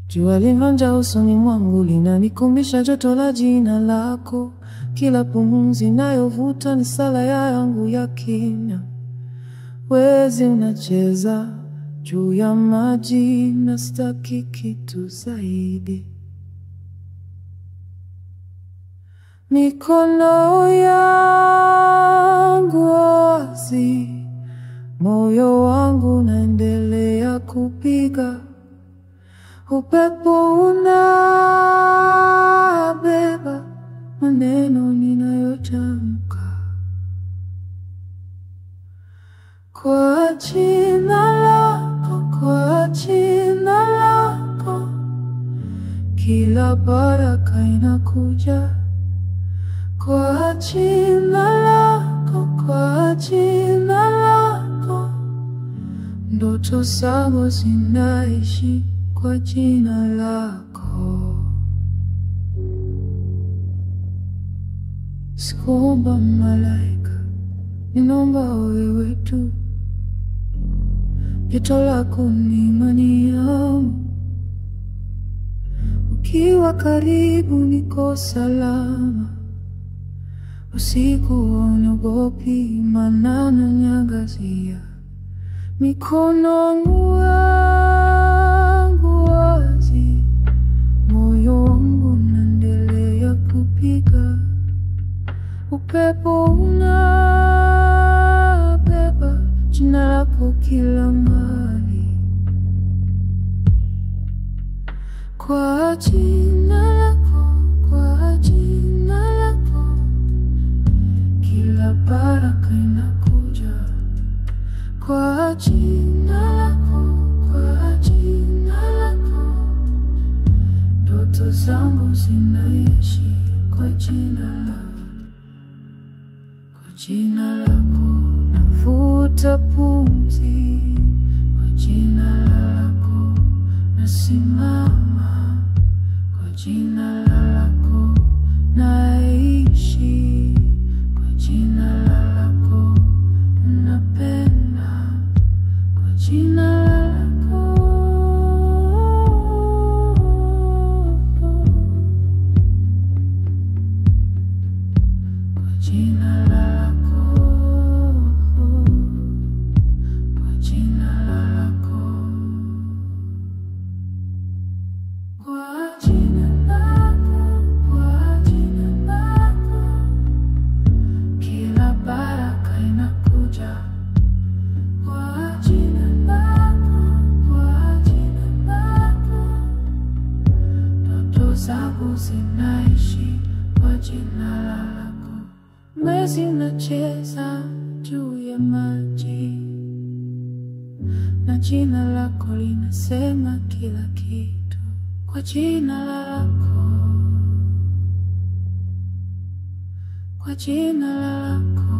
Jua livanja usoni mwangu linanikumbusha joto la jina lako. Kila pumzi nayovuta ni sala yangu ya kimya. Wezi unacheza juu ya maji na sitaki kitu zaidi. Mikono yangu wazi, moyo wangu unaendelea kupiga. Upepo unabeba maneno ninayotamka. Kwa jina lako, kwa jina lako, kila baraka inakuja. Kwa jina lako, kwa jina lako, ndoto zangu zinaishi. Kwa jina lako, sikuomba malaika, ninaomba wewe tu. Joto lako ni imani yangu, ukiwa karibu niko salama. Usiku unaogopi maana unaniangazia. Mikono yangu wazi, moyo wangu unaendelea kupiga. Upepo unabeba jina lako kila mahali. Kwa jina lako, kwa jina lako, kila baraka inakuja. Kwa jina lako, kwa jina lako, ndoto zangu zinaishi. Kwa jina lako, kwa jina lako, navuta pumzi. Kwa jina lako, nasimama. Kwa jina lako, naishi. Kwa jina lako, napenda. Kwa jina lako, kwa jina lako, kwa jina lako, kwa jina lako, kwa jina lako, kila baraka inakuja. Kwa jina lako, kwa jina lako, ndoto zangu zinaishi. Kwa jina lako, mwezi unacheza juu ya maji, na jina lako linasema kila kitu. Kwa jina lako, kwa jina lako,